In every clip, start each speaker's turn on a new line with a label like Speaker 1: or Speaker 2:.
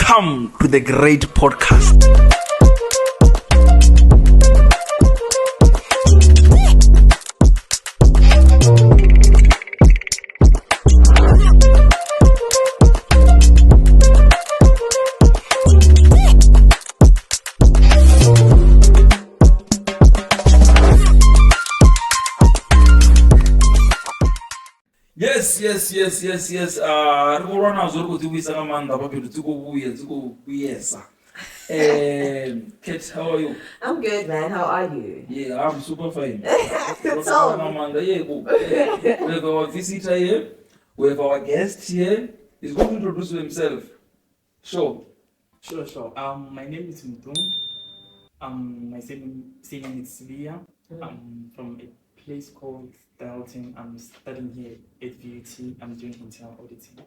Speaker 1: Welcome to the great podcast. Yes. Rikorwana zori kuti kuisa kamanda papindu tikuyesa. Kate, how are you?
Speaker 2: I'm good, man. How are you?
Speaker 1: Yeah, I'm super fine.
Speaker 2: So,
Speaker 1: We have our visitor here. We have our guest here. He's going to introduce himself. Sure.
Speaker 3: Sure. My name is Mtum. My surname is Silia. I'm from a place called Dalton. I'm studying here at VUT. I'm doing internal auditing.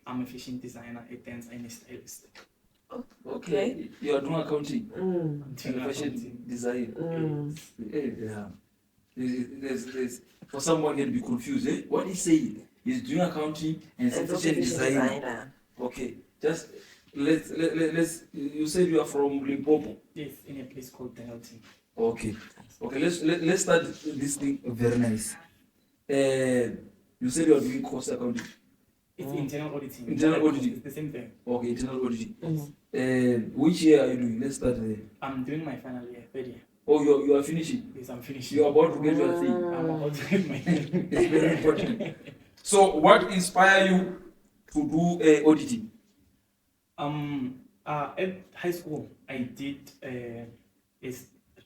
Speaker 3: I'm a fashion designer, a dancer, and a stylist.
Speaker 1: Okay. You are doing accounting.
Speaker 3: I'm doing
Speaker 1: Fashion
Speaker 3: accounting.
Speaker 1: design. Yeah. There's, for someone can be confused. What he's saying? He's doing accounting and fashion design. Okay. Just let's. You said you are from Limpopo.
Speaker 3: Yes, in a place called Dalton.
Speaker 1: Okay. Let's start this thing very nice. You said you are doing cost accounting.
Speaker 3: It's internal auditing.
Speaker 1: Internal auditing.
Speaker 3: It's the same thing.
Speaker 1: Okay, internal auditing. Which year are you doing? Let's start there.
Speaker 3: I'm doing my final year, third year.
Speaker 1: Oh, you are finishing.
Speaker 3: Yes, I'm finishing.
Speaker 1: You are about to get your thing.
Speaker 3: I'm about to get my
Speaker 1: It's very important. So, what inspired you to do auditing?
Speaker 3: At high school, I did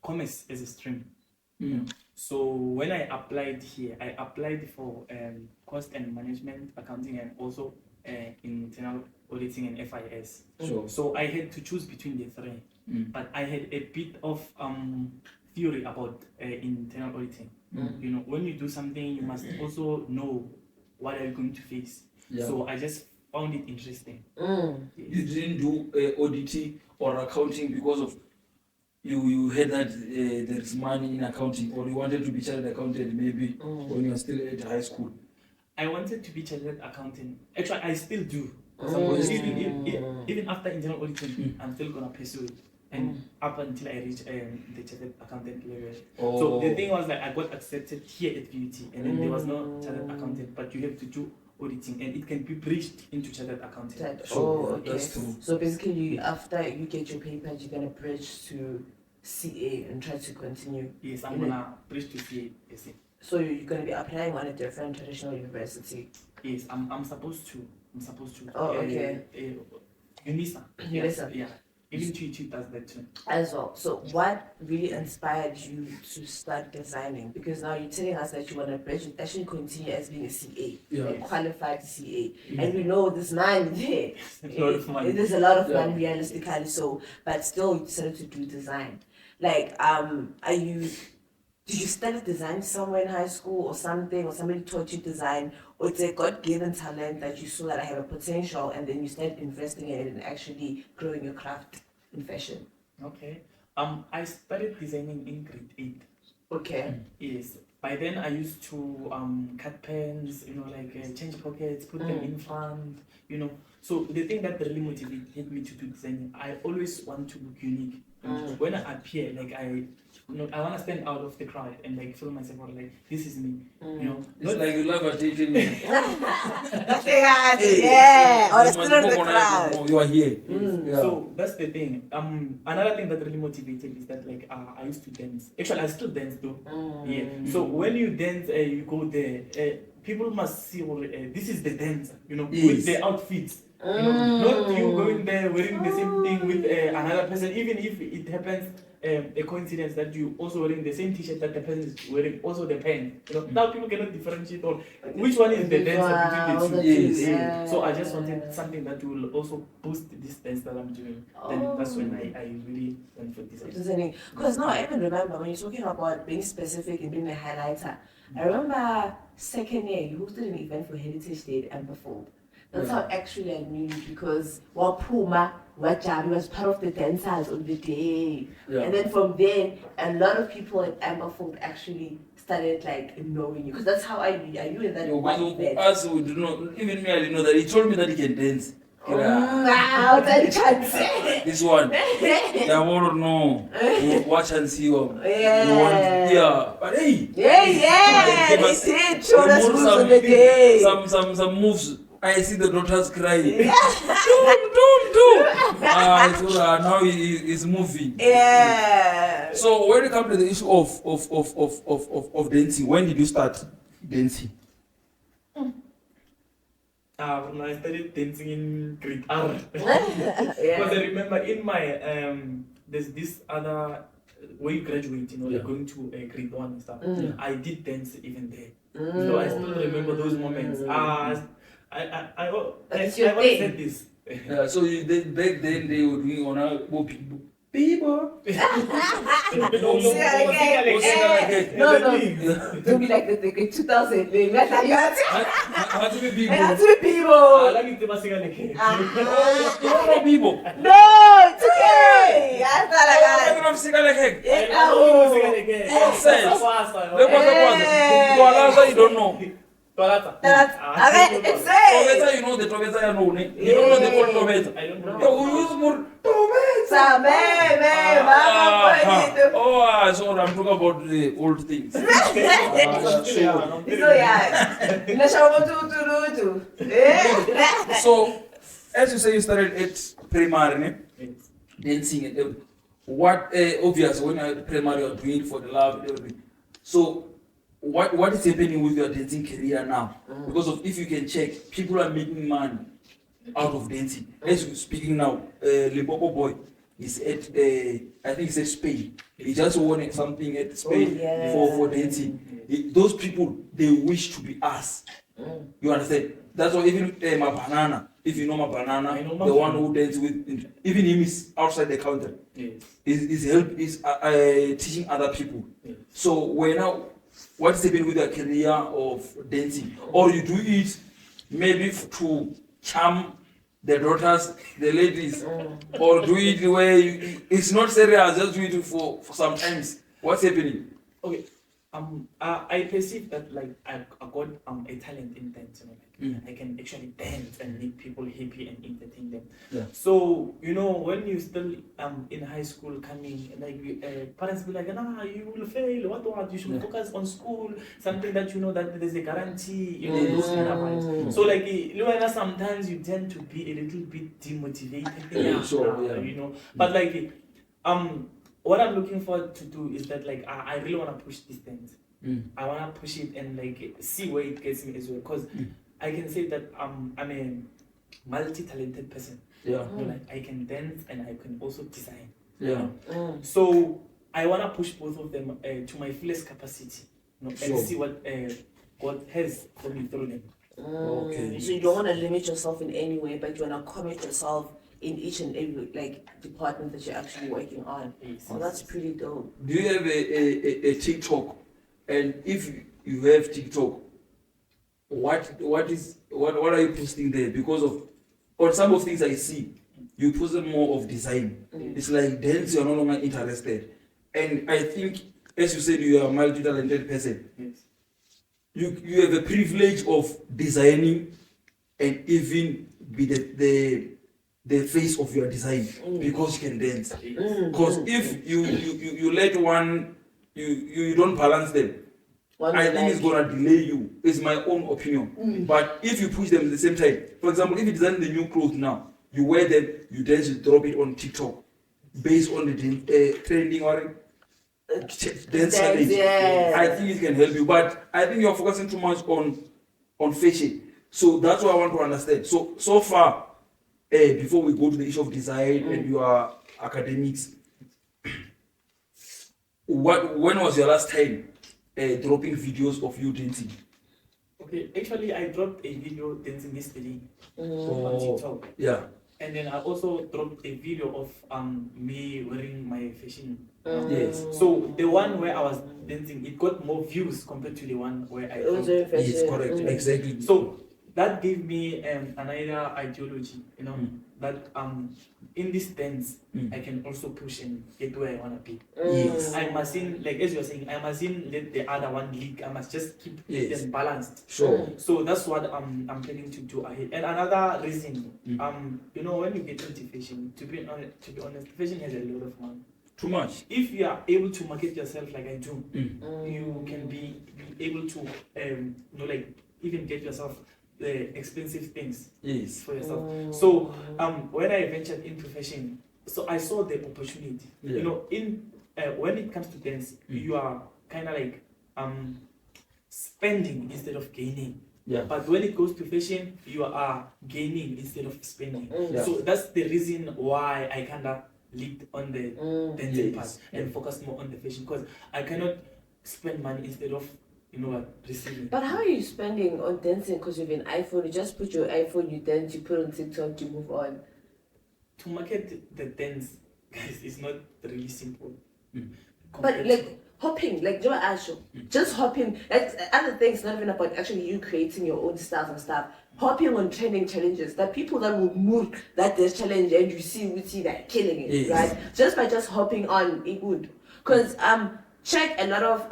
Speaker 3: commerce as a stream. So when I applied here, I applied for cost and management accounting and also internal auditing and FIS.
Speaker 1: Sure.
Speaker 3: So I had to choose between the three, but I had a bit of theory about internal auditing. You know, when you do something, you must also know what are you going to face.
Speaker 1: Yeah.
Speaker 3: So I just found it interesting.
Speaker 1: You didn't do auditing or accounting because of you heard that there is money in accounting, or you wanted to be chartered accountant maybe when you were still at high school.
Speaker 3: I wanted to be chartered accountant. Actually, I still do. Even after internal auditing, I'm still gonna pursue it, and up until I reach the chartered accountant level. So the thing was like I got accepted here at VUT, and then there was no chartered accountant, but you have to do auditing, and it can be bridged into chartered accounting.
Speaker 2: okay.
Speaker 1: That's true.
Speaker 2: So basically, after you get your papers, you're gonna bridge to CA and try to continue.
Speaker 3: Yes, I'm gonna bridge to CA.
Speaker 2: So you're gonna be applying on a different traditional university.
Speaker 3: Yes, I'm supposed to.
Speaker 2: Oh, okay.
Speaker 3: UNISA.
Speaker 2: UNISA.
Speaker 3: Yeah. Even TUT does that too.
Speaker 2: As well. So what really inspired you to start designing? Because now you're telling us that you want to bridge and actually continue as being a CA, a qualified CA. And we know this man there. There's a lot of money realistically, so but still you decided to do design. Like, did you study design somewhere in high school or something, or somebody taught you design, or it's a God-given talent that you saw that I have a potential and then you started investing in it and actually growing your craft in fashion?
Speaker 3: Okay. I started designing in grade 8.
Speaker 2: Okay.
Speaker 3: Yes. By then I used to cut pens, change pockets, put them in front, So the thing that really motivated me to do designing, I always want to look unique. When I appear, I want to stand out of the crowd and feel myself out, this is me.
Speaker 1: It's like you love attention.
Speaker 2: Or still in the crowd.
Speaker 1: You are here.
Speaker 3: So that's the thing. Another thing that really motivated is that I used to dance. Actually, I still dance though. So when you dance, you go there. People must see this is the dancer. With the outfits. Not you going there wearing the same thing with another person, even if it happens a coincidence that you also wearing the same t-shirt that the person is wearing, also the pants. Now people cannot differentiate on which one is the dancer between the two. So I just wanted something that will also boost this dance that I'm doing. Then that's when I really went for design.
Speaker 2: Because now I even remember when you're talking about being specific and being a highlighter. I remember second year you hosted an event for Heritage Day at Amberfold. That's how actually I knew you, because Wapuma, Wajabi was part of the dancers on the day. And then from there, a lot of people at Amberfold actually started knowing you. Because that's how I knew. I knew that one event.
Speaker 1: Us, we do not, even me, I didn't know that. He told me that he can dance.
Speaker 2: Wow, that chance.
Speaker 1: This one. Yeah, want to know. Watch and see what.
Speaker 2: Yeah.
Speaker 1: Yeah. But hey.
Speaker 2: Yeah.
Speaker 1: Give
Speaker 2: They
Speaker 1: us-
Speaker 2: did show
Speaker 1: they
Speaker 2: us
Speaker 1: move
Speaker 2: moves of the day.
Speaker 1: some moves. I see the daughters crying. Don't. It's all right. Now he's moving.
Speaker 2: Yeah.
Speaker 1: So when it comes to the issue of dancing, when did you start dancing?
Speaker 3: When I started dancing in grade R.
Speaker 2: Yeah.
Speaker 3: Because I remember in my there's this other where you graduate, you know,
Speaker 1: Yeah.
Speaker 3: like going to grade 1 and stuff.
Speaker 2: Mm.
Speaker 3: I did dance even there. So I still remember those moments. I
Speaker 2: That's your
Speaker 3: always
Speaker 2: thing.
Speaker 3: said this.
Speaker 1: Yeah, so back then they were doing on a people.
Speaker 2: No, don't be like the 2000. You have
Speaker 1: How to be people?
Speaker 2: to be people.
Speaker 1: Oh, people.
Speaker 2: No, it's okay. I
Speaker 1: I'm
Speaker 2: thought
Speaker 1: not sick like heck. You don't know.
Speaker 2: it's
Speaker 1: Tobeta, you know the Tobeta you know. You don't know the word Tobeta.
Speaker 3: I don't know.
Speaker 1: No, we use more Tobeta. Oh, so I'm talking about the old things. So, as you say, you started at primary,
Speaker 3: Yes.
Speaker 1: dancing and everything. What obvious when you're at primary you're doing it for the love and everything. So what is happening with your dancing career now? Because of if you can check, people are making money out of dancing. As we're speaking now, Limpopo boy is at I think he's at Spain. He just won something at Spain for dancing. Those people they wish to be us. You understand? That's why even my banana, if you know my banana,
Speaker 3: I know
Speaker 1: the
Speaker 3: my
Speaker 1: one
Speaker 3: banana.
Speaker 1: who dances with, even him is outside the country.
Speaker 3: Yes.
Speaker 1: Is teaching other people.
Speaker 3: Yes.
Speaker 1: So when now, what is happening with your career of dancing, or you do it maybe to charm the daughters, the ladies, or do it where it's not serious, just do it for some times. What's happening?
Speaker 3: Okay. I perceive that like I got a talent in dance, you know, like I can actually dance and make people happy and entertain them.
Speaker 1: Yeah.
Speaker 3: So you know when you still in high school coming, like parents be like, nah, you will fail. What? You should focus on school. Something that you know that there's a guarantee. You know those kind of vibes. So like sometimes you tend to be a little bit demotivated.
Speaker 1: Sure, yeah.
Speaker 3: You know, but like what I'm looking forward to do is that like I really want to push this dance. I want to push it and like see where it gets me as well. Because I can say that I'm a multi-talented person.
Speaker 1: Yeah.
Speaker 3: You know, like I can dance and I can also design.
Speaker 1: Yeah.
Speaker 3: So I want to push both of them to my fullest capacity. You know,
Speaker 1: Sure.
Speaker 3: and see what God has for me through them.
Speaker 1: Okay.
Speaker 2: So you don't want to limit yourself in any way, but you want to commit yourself in each and every department that you're actually working on.
Speaker 3: Yes.
Speaker 2: Oh, that's pretty dope.
Speaker 1: Do you have a TikTok? And if you have TikTok, what are you posting there? Because of on some of things I see, you post more of design. It's like dance, you're no longer interested. And I think, as you said, you are a multi-talented person.
Speaker 3: Yes.
Speaker 1: You have a privilege of designing and even be the face of your design because you can dance. Because if you let one, you don't balance them, I think it's gonna delay you. It's my own opinion. But if you push them at the same time, for example, if you design the new clothes now, you wear them, you dance, you drop it on TikTok, based on the trending or dance challenge.
Speaker 2: Yes.
Speaker 1: I think it can help you. But I think you're focusing too much on fashion. So that's what I want to understand. So far, before we go to the issue of design and your academics, when was your last time dropping videos of you dancing?
Speaker 3: Okay, actually I dropped a video dancing yesterday on TikTok.
Speaker 1: Yeah.
Speaker 3: And then I also dropped a video of me wearing my fashion.
Speaker 1: Yes.
Speaker 3: So the one where I was dancing, it got more views compared to the one where I dropped.
Speaker 1: Yes, correct. Exactly.
Speaker 3: So that gave me another ideology, you know. that in this dance I can also push and get where I wanna be.
Speaker 1: Yes.
Speaker 3: I mustn't, like as you're saying, I mustn't let the other one leak. I must just keep them balanced.
Speaker 1: Sure.
Speaker 3: So that's what I'm planning to do ahead. And another reason, you know, when you get into fashion, to be honest, fashion has a lot of money.
Speaker 1: Too much.
Speaker 3: If you are able to market yourself like I do, you can be able to, you know, like even get yourself expensive things for yourself. So when I ventured into fashion, so I saw the opportunity. You know, in when it comes to dance, you are kind of like spending instead of gaining.
Speaker 1: Yeah.
Speaker 3: But when it goes to fashion, you are gaining instead of spending. So that's the reason why I kind of lead on the dancing part and focus more on the fashion, because I cannot spend money instead of, you know what, receiving.
Speaker 2: But how are you spending on dancing? Because you have an iPhone, you just put your iPhone, you dance, you put on TikTok, you move on.
Speaker 3: To market the dance, guys, is not really simple.
Speaker 2: But like hopping, like Joe Asho, just hopping, like other things, not even about actually you creating your own styles and stuff. Hopping on training challenges, that people that will move that there's challenge and you see that killing it, right? Just by just hopping on, it would. Because check a lot of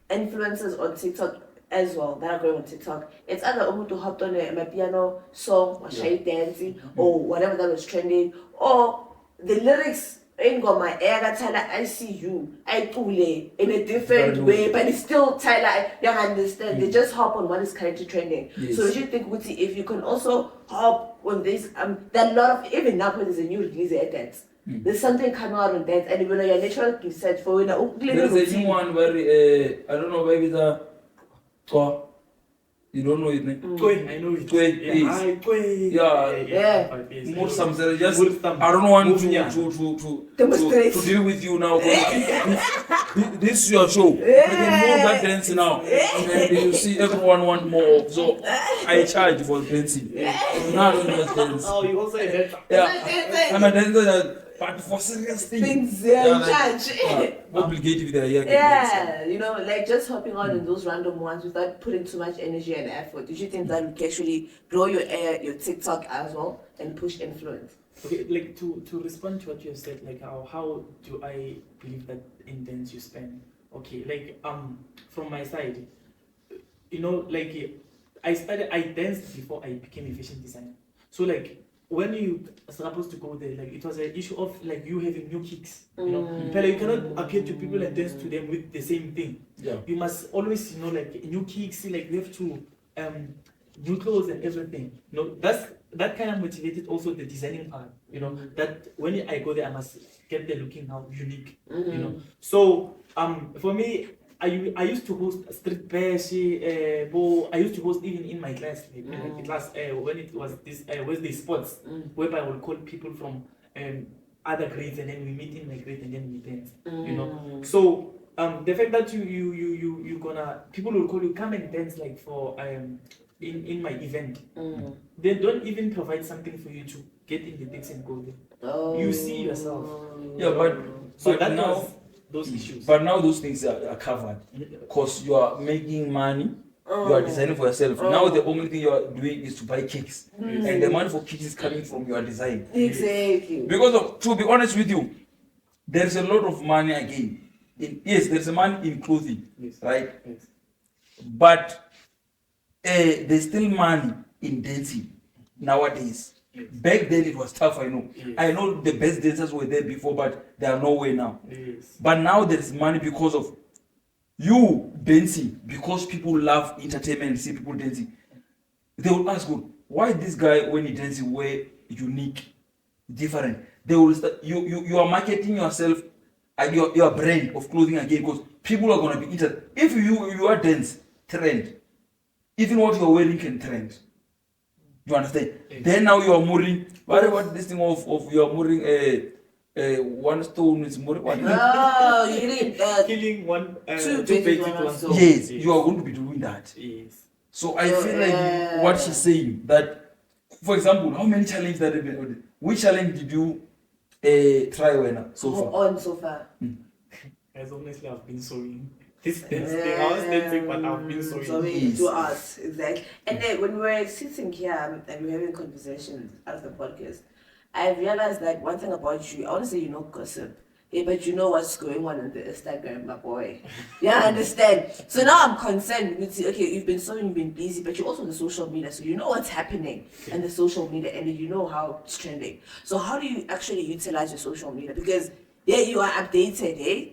Speaker 2: influencers on TikTok as well that are going on TikTok. It's either who hopped on my piano song or shy dancing or whatever that was trending, or the lyrics ain't got my air Tyler, I see you, I pull in a different way, but it's still Tyler, you understand. They just hop on what is currently trending. So you should think, Wuti, if you can also hop on this, there are a lot of, even now when there's a new release at dance. There's something coming out on dance, and when your natural research for when
Speaker 1: there's a new one where I don't know, maybe the you don't know it, ne?
Speaker 3: I know it.
Speaker 1: Yeah. More something. Just I don't want to deal with you now. This is your show. I can more that dance now, and you see everyone want more. So I charge for dancing. Now I don't just dance.
Speaker 3: Oh, you also a dancer.
Speaker 1: Yeah, I'm a dancer. But for serious things, obligated with the
Speaker 2: you know, like just hopping on in those random ones without putting too much energy and effort. Do you think that would actually grow your TikTok as well and push influence?
Speaker 3: Okay, like to respond to what you have said, like how do I believe that in dance you spend? Okay, like from my side, you know, like I danced before I became a fashion designer. So like when you are supposed to go there, like it was an issue of like you having new kicks. You know, but you cannot appear to people and dance to them with the same thing. Yeah. You must always, you know, like new kicks, like you have to new clothes and everything. You know, that kind of motivated also the designing part. You know, that when I go there I must get the looking how unique. You know. So for me, I used to host street bash, I used to host even in my class, like class when it was this Wednesday sports, whereby I would call people from other grades and then we meet in my grade and then we dance. You know, so the fact that you gonna people will call you come and dance like for in my event, they don't even provide something for you to get in the things and go there. You see yourself.
Speaker 1: Yeah, but
Speaker 3: so
Speaker 1: but
Speaker 3: that
Speaker 1: now.
Speaker 3: was those issues.
Speaker 1: But now those things are covered because you are making money, you are designing for yourself. Now the only thing you are doing is to buy kicks, and the money for kicks is coming from your design.
Speaker 2: Exactly.
Speaker 1: Because to be honest with you, there is a lot of money again. Yes, there's a money in clothing, right? Yes. But there's still money in dancing nowadays. Back then it was tough, I know. I know the best dancers were there before, but they are nowhere now. But now there is money because of you dancing, because people love entertainment, see people dancing. They will ask, why this guy when he dancing wear unique, different? They will start, you are marketing yourself and your brand of clothing again, because people are gonna be interested. If you are dance trend, even what you are wearing can trend. You understand? Then now you are mooring. What this thing of you are mooring one stone is mooring.
Speaker 2: Oh, you didn't
Speaker 3: killing one
Speaker 2: two
Speaker 3: birds.
Speaker 1: Yes, you are going to be doing that.
Speaker 3: Yes.
Speaker 1: So I feel like what she's saying, that for example, how many challenges that have been? Which challenge did you try when so far?
Speaker 2: So far.
Speaker 3: As honestly, I've been sewing. this dance thing. I was dancing, but I've been so
Speaker 2: So we
Speaker 1: Yes.
Speaker 2: do us, exactly. And then when we're sitting here and we're having conversations out of the podcast, I realized that one thing about you, I want to say you know gossip. Yeah, but you know what's going on the Instagram, my boy. Yeah, I understand. So now I'm concerned with you. Okay, you've been busy, but you're also on the social media, so you know what's happening in the social media and you know how it's trending. So how do you actually utilize your social media? Because yeah, you are updated, eh?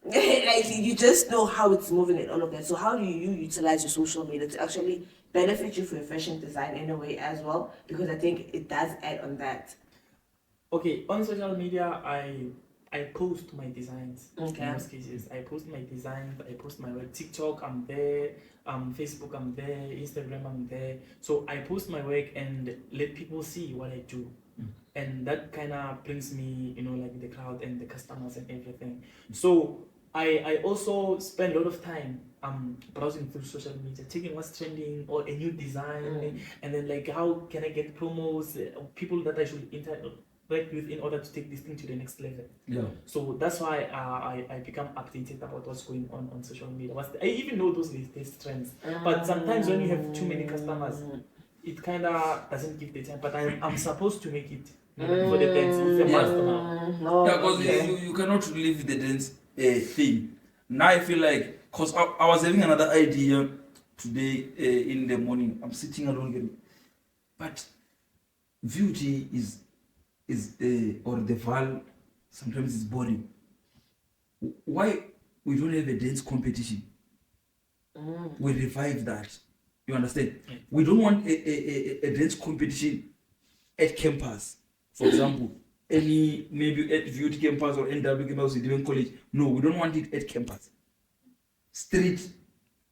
Speaker 2: Like you just know how it's moving and all of that. So how do you utilize your social media to actually benefit you for your fashion design in a way as well? Because I think it does add on that.
Speaker 3: Okay, on social media, I post my designs.
Speaker 2: Okay.
Speaker 3: In most cases, I post my designs. I post my work. TikTok, I'm there. Facebook, I'm there. Instagram, I'm there. So I post my work and let people see what I do, and that kind of brings me, like the crowd and the customers and everything. So I also spend a lot of time browsing through social media, taking what's trending or a new design, and then like how can I get promos, people that I should interact with in order to take this thing to the next level.
Speaker 1: Yeah.
Speaker 3: So that's why I become updated about what's going on social media. I even know those latest trends. But sometimes when you have too many customers, it kind of doesn't give the time. But I'm supposed to make it for the dance. It's a must now.
Speaker 2: No,
Speaker 1: Yeah, because
Speaker 2: okay.
Speaker 1: you cannot leave the dance thing. Now I feel like, because I was having another idea today in the morning. I'm sitting alone again. But beauty is or the val sometimes it's boring. Why we don't have a dance competition? We revive that. You understand? We don't want a dance competition at campus, for example. Any maybe at VUT campus or NW campus, even college. No, we don't want it at campus. Street.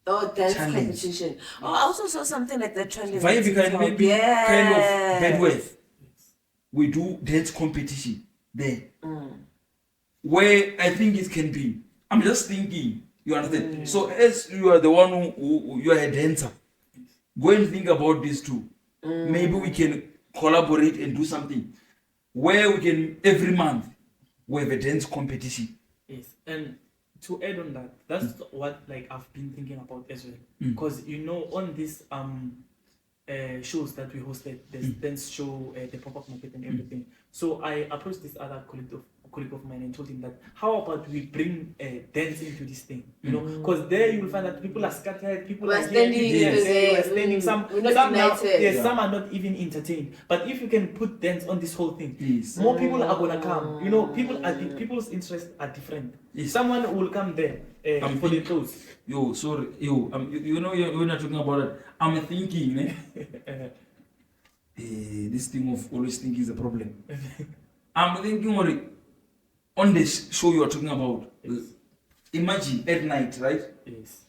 Speaker 2: Oh, dance
Speaker 1: Challenge.
Speaker 2: competition. Oh, I also saw something like that trending. on
Speaker 1: Vibe can
Speaker 2: TikTok.
Speaker 1: maybe
Speaker 2: Yeah.
Speaker 1: kind of bedworth. We do dance competition there. Where I think it can be. I'm just thinking, you understand? So as you are the one who you are a dancer, go and think about this too. Maybe we can collaborate and do something where we can every month we have a dance competition.
Speaker 3: Yes, and to add on that, that's what like I've been thinking about as well. Because on this shows that we hosted, the dance show, the pop-up market and everything. So I approached this other colleague of mine and told him that how about we bring dance into this thing, because there you will find that people are scattered, people
Speaker 2: We're
Speaker 3: are
Speaker 2: standing,
Speaker 3: here,
Speaker 2: yes.
Speaker 3: we're standing. Some
Speaker 2: We're not
Speaker 3: some now,
Speaker 2: united.
Speaker 3: yes,
Speaker 1: Yeah.
Speaker 3: some are not even entertained. But if you can put dance on this whole thing,
Speaker 1: Yes.
Speaker 3: more people are gonna come. People's interests are different.
Speaker 1: Yes.
Speaker 3: Someone will come there for the clothes.
Speaker 1: Yo, sorry, yo, you're not talking about it. I'm thinking, this thing of always thinking is a problem. I'm thinking, on this show you are talking about, imagine at night, right?
Speaker 3: Yes.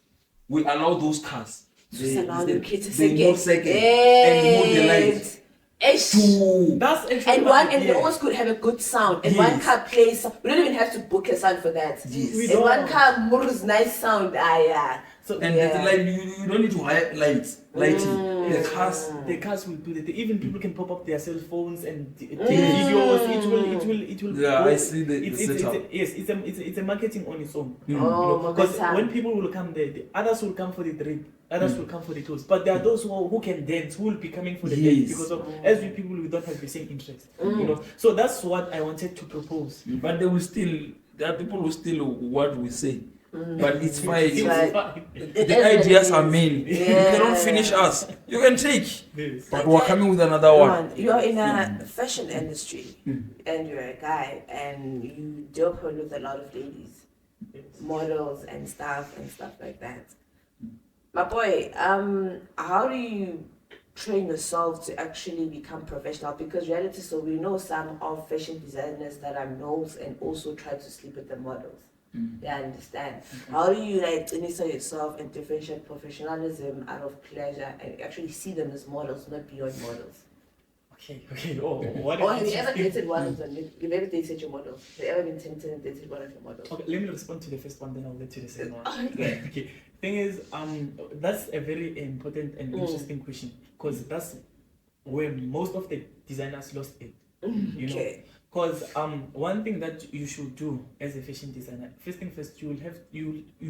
Speaker 1: We allow those cars. They
Speaker 2: They
Speaker 1: move second and move the lights. To
Speaker 3: That's actually
Speaker 2: And
Speaker 3: what
Speaker 2: one, and they always could have a good sound. And one
Speaker 1: Yes.
Speaker 2: car plays. We don't even have to book a sound for that.
Speaker 1: Yes.
Speaker 3: We
Speaker 2: And
Speaker 3: don't.
Speaker 2: one car moves nice sound. Yeah.
Speaker 3: So
Speaker 1: and
Speaker 2: Yeah.
Speaker 1: the light, you don't need to hire lights, lighting. The cars.
Speaker 3: will do that. Even people can pop up their cell phones and take
Speaker 2: Mm.
Speaker 3: videos. It will.
Speaker 1: Yeah,
Speaker 3: go.
Speaker 1: I see the setup.
Speaker 3: It's a marketing on its own.
Speaker 2: Oh,
Speaker 3: Because
Speaker 2: my
Speaker 3: when people will come there, the others will come for the drink, others will come for the clothes. But there are those who can dance, who will be coming for the
Speaker 1: Yes.
Speaker 3: dance because of as we people we don't have the same interest. So that's what I wanted to propose.
Speaker 1: But there are people who still what we say. But it's fine.
Speaker 3: It's
Speaker 2: Right.
Speaker 3: fine.
Speaker 1: The ideas are many. You cannot finish us. You can take.
Speaker 3: Yes.
Speaker 1: But we're coming with another one.
Speaker 2: You're in a fashion industry and you're a guy and you deal with a lot of ladies, models and stuff like that. My boy, how do you train yourself to actually become professional? Because reality, so we know some of fashion designers that are knows and also try to sleep with the models. Yeah, I understand. How do you initiate yourself and differentiate professionalism out of pleasure and actually see them as models, not beyond models?
Speaker 3: Okay. Oh, what
Speaker 2: Or have
Speaker 3: is
Speaker 2: you ever
Speaker 3: it?
Speaker 2: dated one of them? You've ever dated your models? Have you ever been tempted and dated one of your models?
Speaker 3: Okay, let me respond to the first one, then I'll get to the second one.
Speaker 2: Okay.
Speaker 3: Okay. Thing is, that's a very important and interesting question because that's where most of the designers lost it.
Speaker 2: Okay.
Speaker 3: Because one thing that you should do as a fashion designer, first thing first, you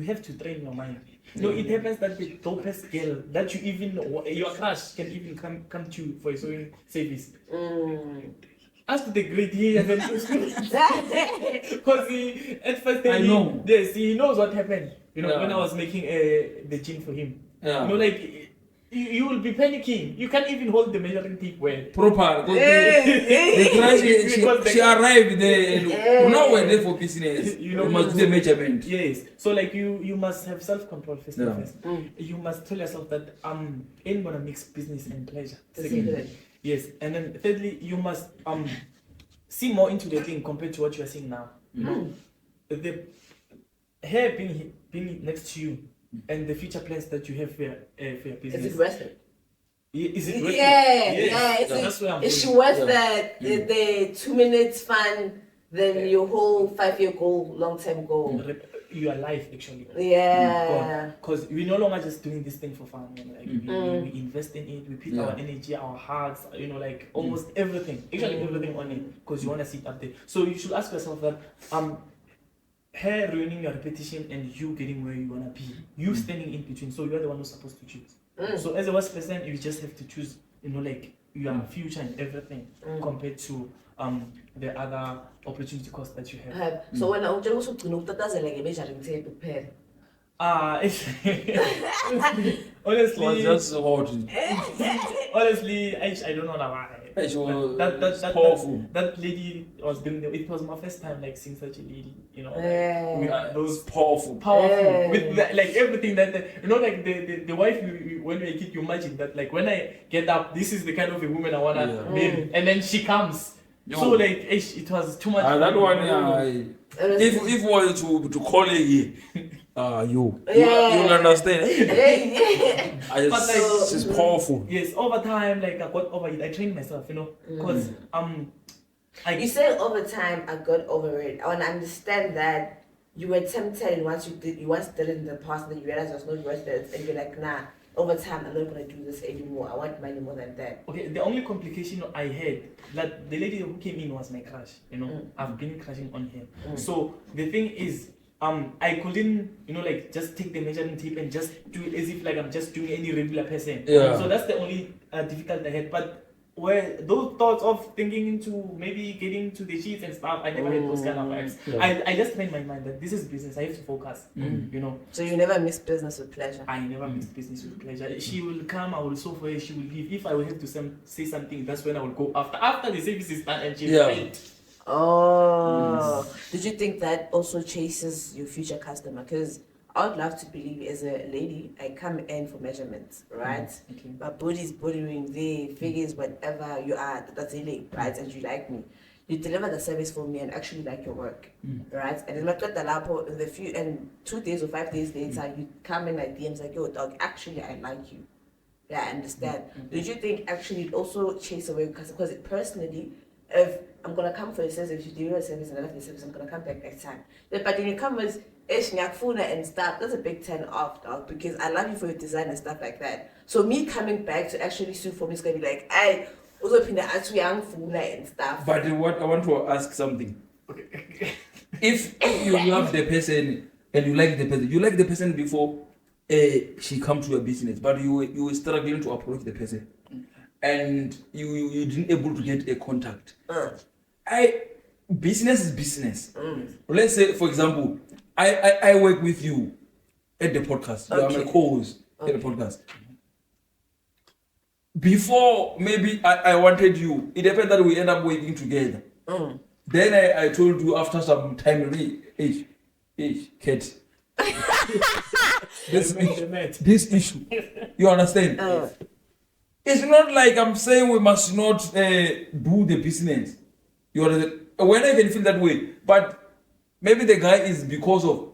Speaker 3: have to train your mind. You know, it happens that the dopest girl that you even your crush can even come to you for a sewing service. Ask the grade he hasn't because he at first
Speaker 1: I know.
Speaker 3: Yes, he knows what happened. You know,
Speaker 1: Yeah.
Speaker 3: when I was making the jean for him.
Speaker 1: Yeah.
Speaker 3: You know, like you will be panicking. You can't even hold the measuring tape well.
Speaker 1: Proper. The crush, she arrived there. And now we're there for business.
Speaker 3: You know,
Speaker 1: we must do the measurement.
Speaker 3: Yes. So like you must have self-control first and
Speaker 1: Yeah.
Speaker 3: first. You must tell yourself that ain't gonna mix business and pleasure.
Speaker 2: That's
Speaker 3: Secondly.
Speaker 2: good.
Speaker 3: Yes. And then thirdly, you must see more into the thing compared to what you are seeing now. The hair being next to you and the future plans that you have for your business.
Speaker 2: Is it worth it?
Speaker 3: Is it worth it?
Speaker 2: Yeah,
Speaker 3: Yes.
Speaker 2: yeah.
Speaker 3: That's where I'm
Speaker 2: Is she
Speaker 3: going.
Speaker 2: worth
Speaker 1: Yeah.
Speaker 2: the 2 minutes fun than your whole 5-year goal, long-term goal?
Speaker 3: Your life actually.
Speaker 2: Yeah.
Speaker 3: Because we're no longer just doing this thing for fun. You know, like we invest in it, we put our energy, our hearts, you know, like almost everything, actually everything on it, because you want to see it up there. So you should ask yourself that her ruining your repetition and you getting where you want to be, you standing in between, so you're the one who's supposed to choose. So as a worst person, you just have to choose, you know, like your future and everything compared to the other opportunity cost that you have.
Speaker 2: So when I also like a measuring tape prepared.
Speaker 1: Was
Speaker 3: Honestly,
Speaker 1: just hot.
Speaker 3: honestly, I don't know why.
Speaker 1: She was
Speaker 3: That
Speaker 1: powerful.
Speaker 3: that lady was doing it was my first time like seeing such a lady, you know,
Speaker 2: Yeah.
Speaker 3: with those
Speaker 1: Powerful.
Speaker 3: powerful with like everything that you know, like the wife when you're a kid, you imagine that like when I get up, this is the kind of a woman I wanna marry, and then she comes. So like it was too much.
Speaker 1: That one, if was to call her here, you'll understand. I
Speaker 3: But,
Speaker 1: just,
Speaker 3: like,
Speaker 1: she's powerful.
Speaker 3: Yes, over time, like I got over it. I trained myself, you know, because
Speaker 2: You said over time I got over it. I want to understand that you were tempted and once you did it in the past, then you realized it was not worth it, and you're like, nah, over time I'm not gonna do this anymore. I want money more than that.
Speaker 3: okay, the only complication I had that the lady who came in was my crush. You know, I've been crushing on her. So the thing is, I couldn't, you know, like just take the measuring tape and just do it as if like I'm just doing any regular person.
Speaker 1: Yeah.
Speaker 3: So that's the only difficult I had. But where those thoughts of thinking into maybe getting to the sheets and stuff, I never had those kind of vibes.
Speaker 1: Yeah.
Speaker 3: I just made my mind that this is business. I have to focus. You know.
Speaker 2: So you never miss business with pleasure.
Speaker 3: I never miss business with pleasure. She will come, I will sew for her, she will leave. If I will have to say something, that's when I will go after the service is done and she's paid.
Speaker 2: Oh, did you think that also chases your future customer? Because I would love to believe as a lady, I come in for measurements, right?
Speaker 3: Okay.
Speaker 2: My body's bodying, the figures, whatever you are, that's it, right? And you like me. You deliver the service for me and actually like your work, right? And then and 2 days or 5 days later, you come in like DMs like, yo, dog, actually I like you. Yeah, I understand. Did you think actually it also chase away because personally, if I'm gonna come for a service, if you deliver a service and I love the service, I'm gonna come back next time. But when you come with and stuff, that's a big turn off, dog, because I love you for your design and stuff like that. So me coming back to actually sue for me is gonna be like, I also young and stuff.
Speaker 1: But what I want to ask something.
Speaker 3: Okay.
Speaker 1: If you love the person and you like the person before she come to your business, but you were struggling to approach the person, and you didn't able to get a contact. Business is business. Let's say, for example, I work with you at the podcast. You are my co-host at the podcast. Before, maybe I wanted you. It happened that we end up working together. Then I told you after some time, Kate. this issue. You understand? It's not like I'm saying we must not do the business. You understand? When I can feel that way, but maybe the guy is because of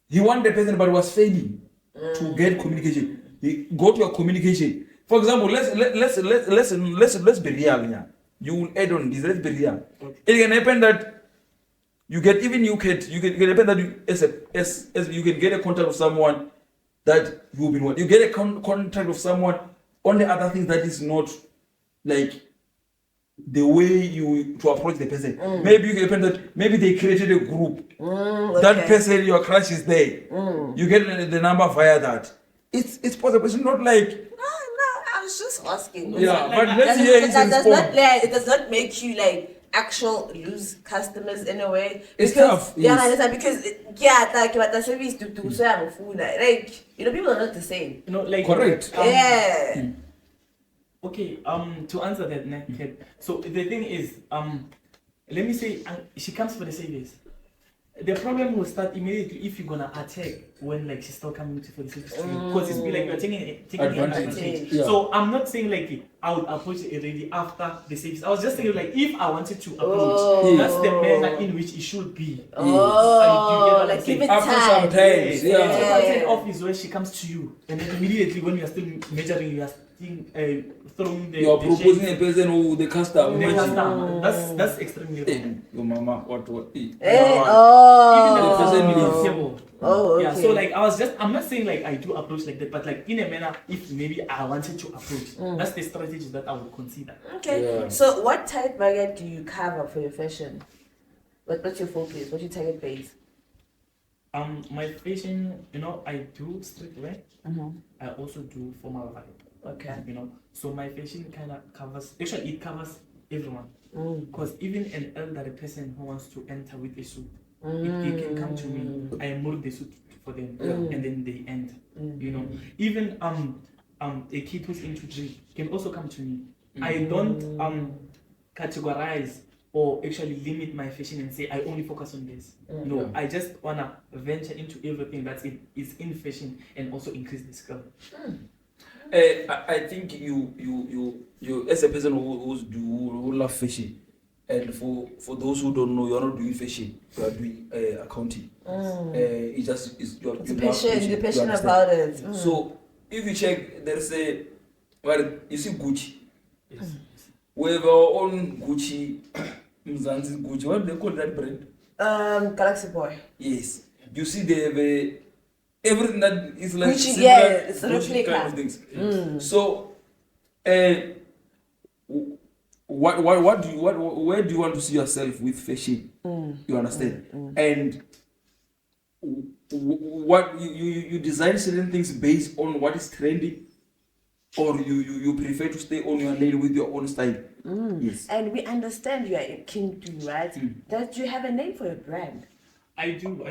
Speaker 1: he wanted the person but was failing to get communication. He got your communication. For example, let's be real here. You will add on this. Let's be real. Okay. It can happen that you get you can happen that you as you can get a contact with someone that you've been with. You get a contact with someone on the other things that is not like the way you to approach the person. Maybe you depend that maybe they created a group. That person, your crush is there. You get the number via that. It's possible. It's not like
Speaker 2: No, I was just asking.
Speaker 1: yeah, but let's hear his response.
Speaker 2: It does not make you like actual lose customers in a way.
Speaker 1: It's
Speaker 2: Because-
Speaker 1: tough,
Speaker 2: Yeah,
Speaker 1: yes.
Speaker 2: I understand because like what the service to so I'm a fool. Like people are not the same.
Speaker 3: You know, like
Speaker 1: Correct.
Speaker 2: Yeah.
Speaker 3: Okay, to answer that, so the thing is, let me say, she comes for the savings. The problem will start immediately if you're gonna attack when like she's still coming for the service because it's be like you're taking advantage.
Speaker 1: Yeah.
Speaker 3: So I'm not saying like I would approach it already after the service. I was just saying like if I wanted to approach, that's the manner in which it should be.
Speaker 2: Oh, like give it
Speaker 1: After
Speaker 2: time.
Speaker 1: some time,
Speaker 3: So
Speaker 1: yeah.
Speaker 3: off is where she comes to you, and then immediately when you are still measuring, you are still throwing the.
Speaker 1: You are
Speaker 3: the
Speaker 1: proposing
Speaker 3: shades.
Speaker 1: a person who the custom.
Speaker 3: The custom. That's extremely wrong.
Speaker 1: Your mama, what?
Speaker 3: Even
Speaker 2: Oh.
Speaker 3: the person
Speaker 1: leaves.
Speaker 3: is disabled.
Speaker 2: Oh,
Speaker 3: Yeah,
Speaker 2: okay.
Speaker 3: so like I'm not saying like I do approach like that, but like in a manner, if maybe I wanted to approach, that's the strategy that I would consider.
Speaker 2: Okay.
Speaker 1: Yeah.
Speaker 2: So what type market do you cover for your fashion? What's your focus? What's your target base?
Speaker 3: My fashion, I do streetwear. I also do formal vibe.
Speaker 2: Okay.
Speaker 3: So my fashion kind of covers. Actually, it covers everyone. Because even an elderly person who wants to enter with a suit, they can come to me. I mold the suit for them, and then they end. Even a kid who's into drink can also come to me. I don't categorize or actually limit my fashion and say I only focus on this. No, I just wanna venture into everything that is in fashion and also increase the skill.
Speaker 1: I think you as a person who love fashion, and for those who don't know, you're not doing fashion, you are doing accounting. It's you're
Speaker 2: The passion,
Speaker 1: you
Speaker 2: passion
Speaker 1: understand?
Speaker 2: about it.
Speaker 1: So if you check, there's you see Gucci.
Speaker 3: Yes.
Speaker 1: We have our own Gucci, Mzanzi Gucci. What do they call that brand?
Speaker 2: Galaxy Boy.
Speaker 1: Yes. You see they have everything that is like
Speaker 2: Gucci,
Speaker 1: similar
Speaker 2: yeah, it's a
Speaker 1: Gucci
Speaker 2: replica.
Speaker 1: kind of things. So, what do you where do you want to see yourself with fashion? You understand? And what you design certain things based on what is trendy, or you prefer to stay on your lane with your own style. Yes.
Speaker 2: And we understand you are a king too, right? That you have a name for your brand.
Speaker 3: I do.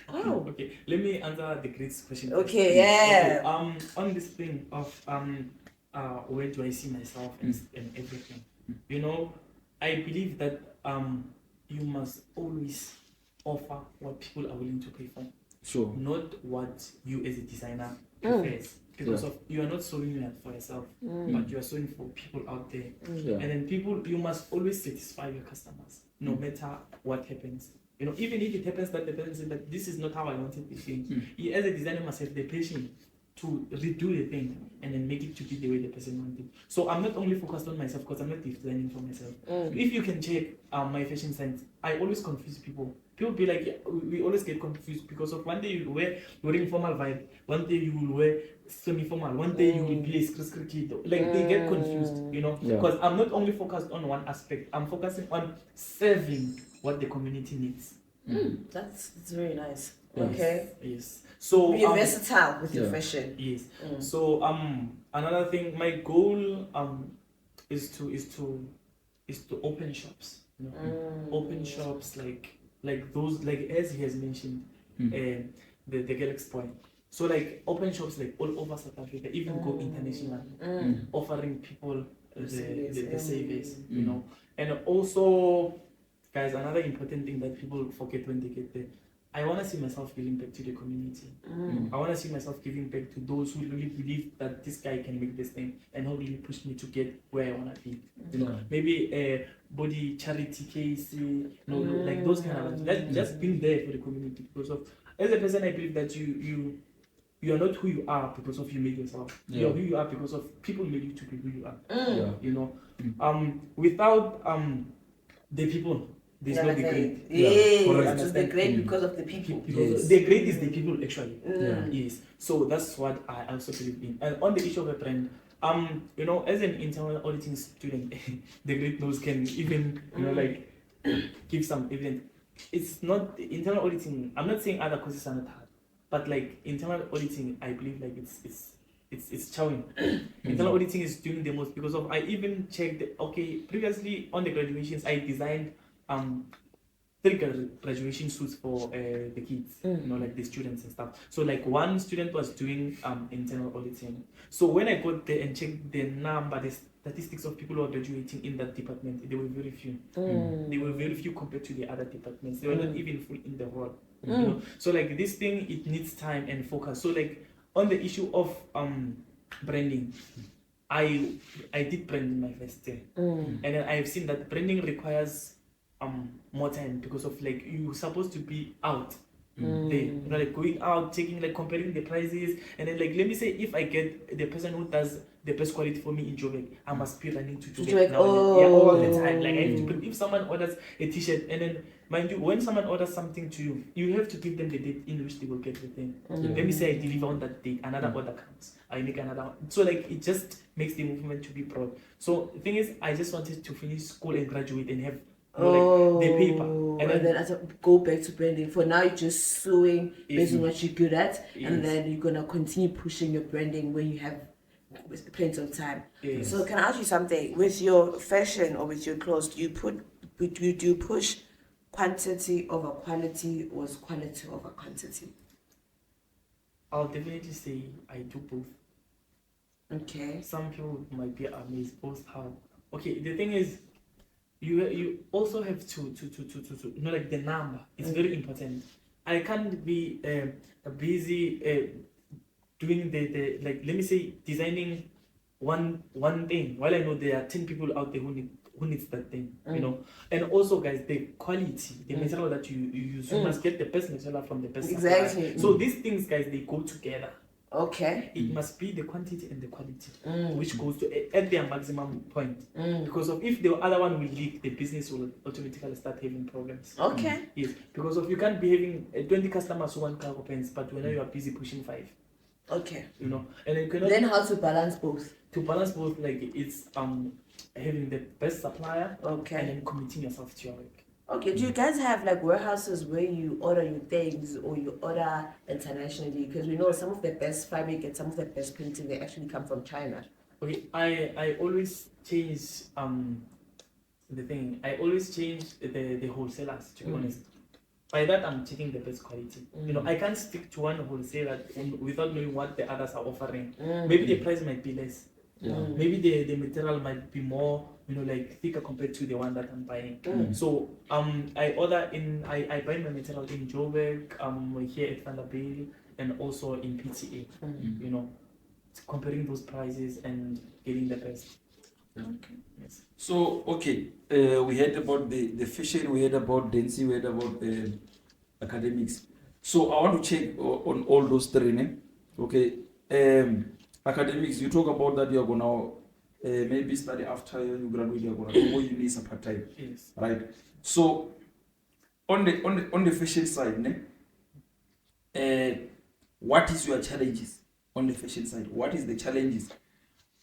Speaker 2: Oh.
Speaker 3: Okay, let me answer the great question.
Speaker 2: Okay, yeah.
Speaker 3: Okay, on this thing of where do I see myself and everything, I believe that you must always offer what people are willing to pay for,
Speaker 1: Sure.
Speaker 3: not what you as a designer prefers. Because of you are not sewing that for yourself, but you are sewing for people out there.
Speaker 1: Yeah.
Speaker 3: And then you must always satisfy your customers, no matter what happens. Even if it happens that the person says that this is not how I wanted the thing, you as a designer must have the patience to redo the thing and then make it to be the way the person wanted. So I'm not only focused on myself because I'm not designing for myself. If you can check my fashion sense, I always confuse people. People be like, we always get confused because of one day you will wearing formal vibe, one day you will wear semi-formal, one day you will be a skr kid. Like they get confused, because I'm not only focused on one aspect, I'm focusing on serving what the community needs.
Speaker 2: That's very nice.
Speaker 3: Yes.
Speaker 2: Okay.
Speaker 3: Yes. So
Speaker 2: Be versatile with your
Speaker 1: yeah.
Speaker 2: fashion.
Speaker 3: yes. So another thing, my goal is to open shops. Open shops like those, like as he has mentioned, the Galaxy Point. So like open shops like all over South Africa, even go international, offering people the savings, and also, guys, another important thing that people forget when they get there. I want to see myself giving back to the community. I want to see myself giving back to those who really believe that this guy can make this thing and who really pushed me to get where I want to be. Maybe a body charity case, like those kind of things. Just being there for the community. Because of, as a person, I believe that you are not who you are because of you made yourself. You are who you are because of people made you to be who you are. Without the people, there's no the great.
Speaker 2: Yes, it's the great because of the people.
Speaker 1: Yes.
Speaker 3: The great is the people actually. Yes. So that's what I also believe in. And on the issue of a brand, You know, as an internal auditing student, the great nose can even, you know, like give some evidence. It's not internal auditing. I'm not saying other courses are not hard, but like internal auditing, I believe like it's challenging. Internal auditing is doing the most because of I even checked. Okay, previously on the graduations, I designed 3 graduation suits for the kids, you know, like the students and stuff. So like one student was doing internal auditing. So when I got there and checked the number, the statistics of people who are graduating in that department, they were very few. They were very few compared to the other departments. They were not even full in the role. You know? So like this thing, it needs time and focus. So like on the issue of branding, I did branding my first year, and then I've seen that branding requires more time because of like you're supposed to be out there, you know, like going out, checking, like comparing the prices, and then like let me say if I get the person who does the best quality for me in Joburg, I must be running to Joburg now all the time. Like I have to if someone orders a t-shirt, and then mind you, when someone orders something to you, you have to give them the date in which they will get the thing. Let me say I deliver on that date, another order comes, I make another one. So like it just makes the movement to be broad. So the thing is, I just wanted to finish school and graduate and have like the paper,
Speaker 2: and then as I go back to branding. For now, you're just sewing based on what you're good at, and then you're gonna continue pushing your branding when you have plenty of time. So, can I ask you something? With your fashion or with your clothes, do you push quantity over quality, or is quality over quantity?
Speaker 3: I'll definitely say I do both.
Speaker 2: Okay.
Speaker 3: Some people might be amazed both how. Okay, the thing is, you also have to you know, like the number is very important. I can't be busy doing the like, let me say, designing one thing while I know there are 10 people out there who needs that thing, you know. And also, guys, the quality, the material that you use, you must get the best material from the best supplier. So these things, guys, they go together.
Speaker 2: Okay.
Speaker 3: It must be the quantity and the quality, which goes to at their maximum point. Because of if the other one will leak, the business will automatically start having problems.
Speaker 2: Okay.
Speaker 3: Yes, because of you can't be having 20 customers who want cargo pants, but when you are busy pushing 5.
Speaker 2: Okay.
Speaker 3: You know, and then you cannot.
Speaker 2: Then how to balance both?
Speaker 3: To balance both, like it's having the best supplier.
Speaker 2: Okay.
Speaker 3: And then committing yourself to your work.
Speaker 2: Okay, do you guys have like warehouses where you order your things, or you order internationally? Because we know some of the best fabric and some of the best printing, they actually come from China.
Speaker 3: Okay, I always change the thing. I always change the wholesalers, to be honest. By that, I'm checking the best quality. You know, I can't stick to one wholesaler without knowing what the others are offering. Maybe the price might be less. Maybe the material might be more, you know, like thicker compared to the one that I'm buying. So I buy my material in Joburg, here at Vanderbilt, and also in PTA. You know, comparing those prices and getting the best.
Speaker 2: Okay.
Speaker 1: Yes. So okay, we heard about the fashion, we heard about dancing, we heard about the academics. So I want to check on all those three. Okay. Academics, you talk about that you're gonna maybe study after you graduate, you're gonna go uni as a part-time.
Speaker 3: Yes.
Speaker 1: Right. So on the fashion side, what is your challenges on the fashion side? What is the challenges?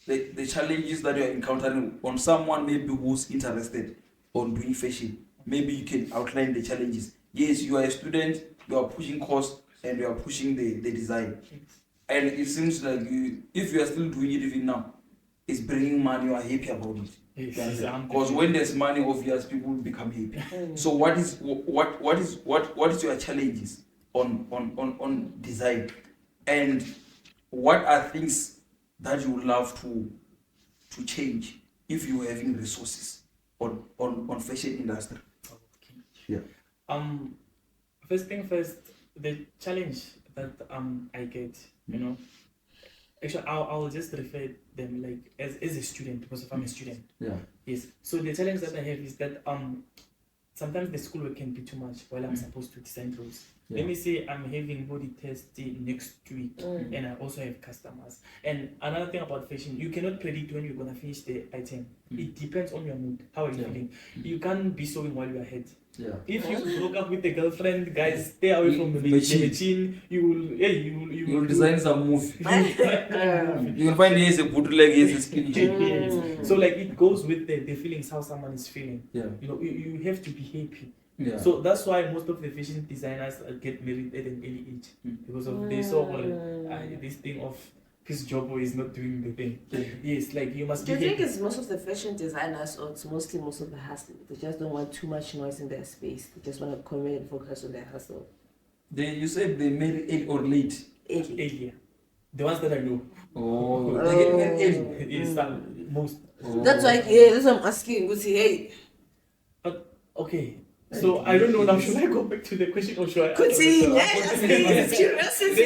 Speaker 1: The challenges that you're encountering on someone maybe who's interested on doing fashion. Maybe you can outline the challenges. Yes, you are a student, you are pushing cost, and you are pushing the design. And it seems like if you are still doing it even now, it's bringing money, you are happy about it. Because when there's money, obvious people will become happy. So what is your challenges on design, and what are things that you would love to change if you were having resources on fashion industry?
Speaker 3: Okay.
Speaker 1: Yeah.
Speaker 3: First thing first, the challenge that I get, you know, actually I'll just refer them like as a student, because if I'm a student.
Speaker 1: Yeah.
Speaker 3: Yes. So the challenge that I have is that sometimes the schoolwork can be too much while I'm supposed to design clothes. Let me say I'm having body test next week and I also have customers. And another thing about fashion, you cannot predict when you're gonna finish the item. It depends on your mood, how are you feeling. You can't be sewing while you're ahead. If you broke up with a girlfriend, guys, stay away from the machine. You will
Speaker 1: design some move. You will find here's a bootleg, here's a skinny jean.
Speaker 3: So like it goes with the feelings, how someone is feeling.
Speaker 1: You
Speaker 3: know, you have to be happy.
Speaker 1: So
Speaker 3: that's why most of the fashion designers get married at an early age because of they saw this thing of this job is not doing the thing. Yes, like you must.
Speaker 2: Do you think it's most of the fashion designers, or it's mostly most of the hustle? They just don't want too much noise in their space. They just want to commit and focus on their hustle.
Speaker 1: You said they marry early or late?
Speaker 3: Earlier. The ones that I know.
Speaker 1: They get married early.
Speaker 3: Yes, most.
Speaker 2: That's why that's what I'm asking. Go see, hey.
Speaker 3: But okay. So I don't know now. Should I go back to the question or should I?
Speaker 2: Continue. Yes, curiosity.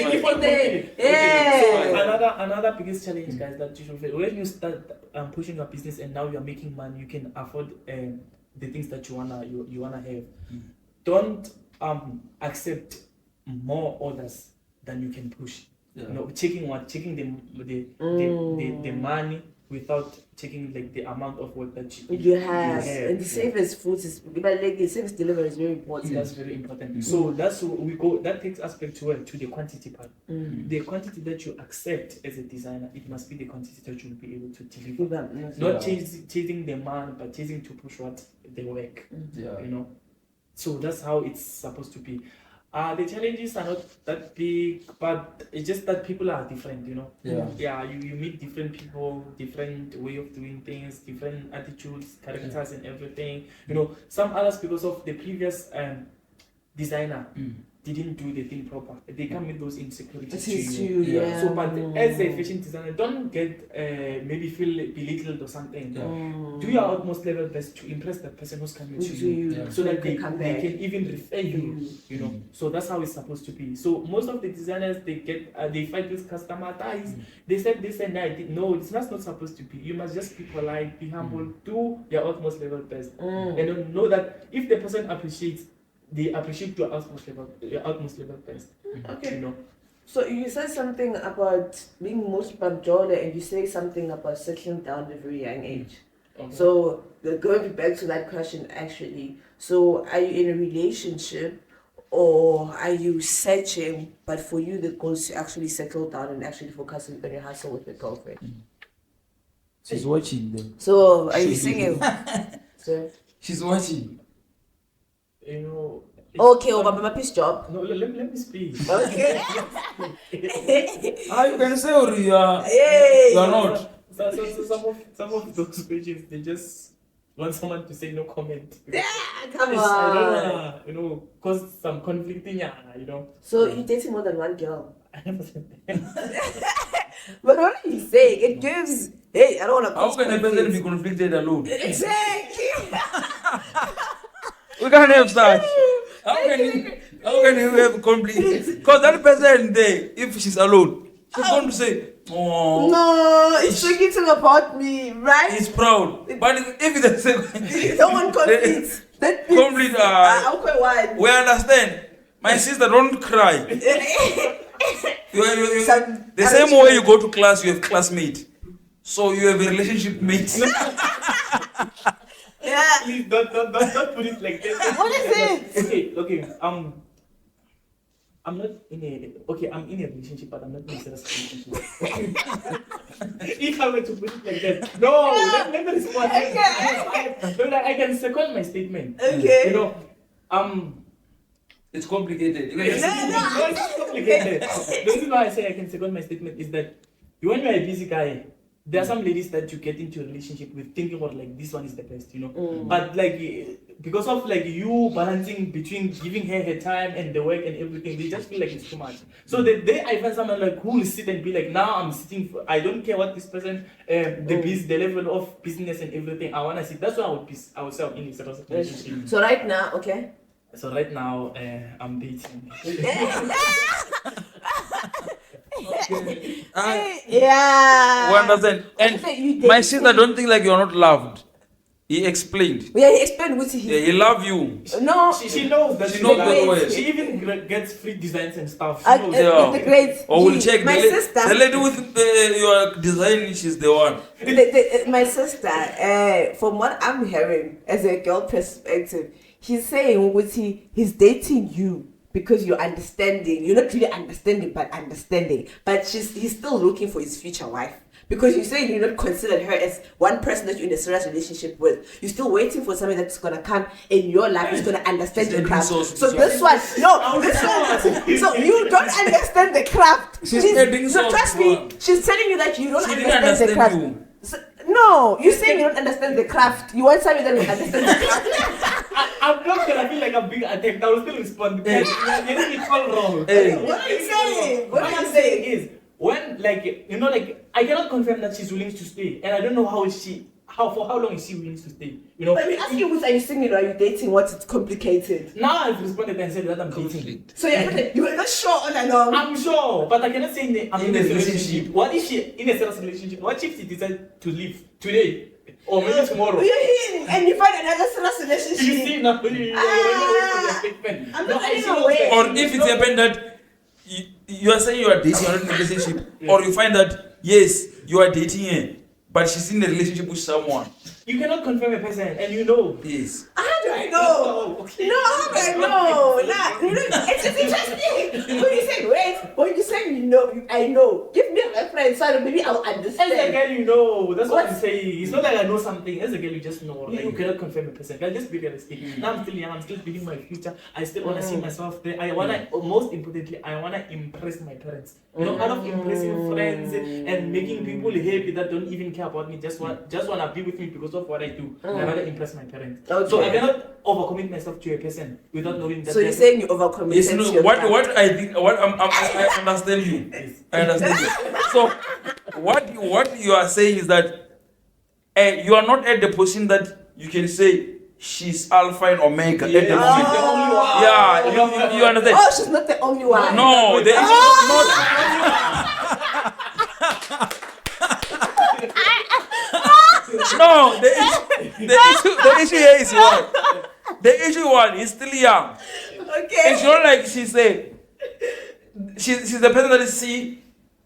Speaker 3: So another biggest challenge, guys, that you should face when you start pushing your business and now you're making money, you can afford the things that you wanna have. Don't accept more orders than you can push. You know, checking the money without checking like the amount of work that you
Speaker 2: have. And the safest food is, but like the safest delivery is very important.
Speaker 3: That's very important. So that's we go. That takes us back to the quantity part. The quantity that you accept as a designer, it must be the quantity that you'll be able to deliver. Not chasing the man, but chasing to push what the work. You know. So that's how it's supposed to be. The challenges are not that big, but it's just that people are different, you know. You meet different people, different way of doing things, different attitudes, characters, and everything. You know, some others because of the previous designer didn't do the thing proper. They come with those insecurities to you. So, but as a fashion designer, don't get maybe feel belittled or something. Do your utmost level best to impress that person who's coming to you, so that they can even refer you. You know, so that's how it's supposed to be. So most of the designers they fight with customer ties. They said this and that. No, it's not supposed to be. You must just be polite, be humble, do your utmost level best, and know that if the person appreciates, they appreciate your utmost level best.
Speaker 2: Okay.
Speaker 3: You know.
Speaker 2: So you said something about being most Babjola, and you say something about settling down at a very young age.
Speaker 3: Okay.
Speaker 2: So going back to that question, actually. So are you in a relationship, or are you searching? But for you, the goal is to actually settle down and actually focus on your hustle with your girlfriend.
Speaker 1: She's watching them.
Speaker 2: So are you single?
Speaker 1: She's watching.
Speaker 3: You know.
Speaker 2: Okay, my piece job.
Speaker 3: No, let me speak.
Speaker 2: Okay.
Speaker 1: You can say or you are not.
Speaker 3: So some of those pages, they just want someone to say no comment.
Speaker 2: Come on.
Speaker 3: You know, cause some conflicting, you know.
Speaker 2: So you're dating more than one girl?
Speaker 3: I never said that.
Speaker 2: But what are you saying? It gives. Hey, I don't want to.
Speaker 1: How can a person be conflicted alone?
Speaker 2: Exactly.
Speaker 1: We can't have such. How can you have conflict? Because that person there, if she's alone, she's going to say, "Oh,
Speaker 2: no, it's talking about me, right?"
Speaker 1: He's proud, but if it's the same,
Speaker 2: you don't want conflict.
Speaker 1: Conflict.
Speaker 2: Okay, why?
Speaker 1: We understand. My sister, don't cry. The same way you go to class, you have classmate, so you have a relationship mate.
Speaker 2: Yeah.
Speaker 3: Please don't put it like that.
Speaker 2: What is it?
Speaker 3: Okay. I'm not in I'm in a relationship, but I'm not in a serious relationship. If I were to put it like that, no, let me respond. I can second my statement.
Speaker 2: Okay.
Speaker 3: You know,
Speaker 1: it's complicated.
Speaker 3: No, it's not complicated. The reason why I say I can second my statement is that when you're a busy guy, there are some ladies that you get into a relationship with thinking about like this one is the best, you know. But like because of like you balancing between giving her time and the work and everything, they just feel like it's too much. So the day I find someone like who will sit and be like, now I'm sitting for, I don't care what this person the level of business and everything I wanna see. That's why I would say I'm in a relationship.
Speaker 2: So right now, okay.
Speaker 3: So right now I'm dating.
Speaker 2: Yeah.
Speaker 1: We understand. And my sister don't think like you're not loved. He explained.
Speaker 2: Yeah, he explained what
Speaker 1: Yeah,
Speaker 2: he.
Speaker 1: he love you.
Speaker 2: No.
Speaker 3: She knows that
Speaker 1: She knows
Speaker 3: like,
Speaker 1: very well.
Speaker 3: She even gets free designs and stuff. She
Speaker 2: I,
Speaker 3: knows.
Speaker 1: Yeah.
Speaker 2: the great.
Speaker 1: Or we'll check
Speaker 2: My
Speaker 1: the,
Speaker 2: sister.
Speaker 1: the lady with your design. She's the one.
Speaker 2: My sister, from what I'm hearing as a girl perspective, he's saying he's dating you because you're understanding. You're not really understanding, but understanding. But he's still looking for his future wife. Because you're saying you're not considered her as one person that you're in a serious relationship with. You're still waiting for somebody that's gonna come in your life, who's gonna understand your craft. So this one, so you don't understand the craft. Trust me, she's telling you that you don't understand the craft.
Speaker 1: You.
Speaker 2: So, no, you're saying you don't understand the craft. You want somebody that will understand the craft.
Speaker 3: I'm not gonna feel like I'm being attacked. I will still respond because you're getting it all wrong.
Speaker 2: What are you saying? What are you saying?
Speaker 3: Is when I cannot confirm that she's willing to stay, and I don't know for how long is she willing to stay?
Speaker 2: Let me ask you, are you single or are you dating? What's complicated?
Speaker 3: Now I've responded and said that I'm dating.
Speaker 2: So you're not sure all along.
Speaker 3: I'm sure, but I cannot say I'm in a relationship. What is she in a serious relationship? What if she decides to leave today or maybe tomorrow?
Speaker 2: You're here and you find another serious relationship.
Speaker 3: You see now,
Speaker 2: I'm not running away.
Speaker 1: Or if it happened that you are saying you are dating, you're not in a relationship, or you find that yes, you are dating her, but she's in a relationship with someone.
Speaker 3: You cannot confirm a person, and you know.
Speaker 1: Yes.
Speaker 2: How do I know?
Speaker 3: Okay.
Speaker 2: No, how do I know? It's interesting. When you say wait, when you say I know. Give me a reference so maybe I'll understand.
Speaker 3: As a girl, you know. That's what I'm saying. It's not like I know something. As a girl, you just know. Like, you cannot confirm a person. Girl, just be realistic. Now I'm still young. I'm still building my future. I still want to see myself there. I wanna, most importantly, I wanna impress my parents. Out of impressing friends and making people happy that don't even care about me, just wanna be with me because of what I do. I wanna impress my parents.
Speaker 2: Okay.
Speaker 3: So I cannot overcommit myself to a person without knowing that.
Speaker 2: So you're saying you overcommit?
Speaker 1: Yes, no. What I think, I understand you.
Speaker 3: Yes.
Speaker 1: I understand you. So what you are saying is that you are not at the position that you can say she's alpha and omega at the moment.
Speaker 3: The only one.
Speaker 1: Yeah, you understand?
Speaker 2: Oh, she's not the only one.
Speaker 1: No, the issue is not. No, the issue here is what? The issue one is still young.
Speaker 2: Okay.
Speaker 1: It's not like she's the person that is see.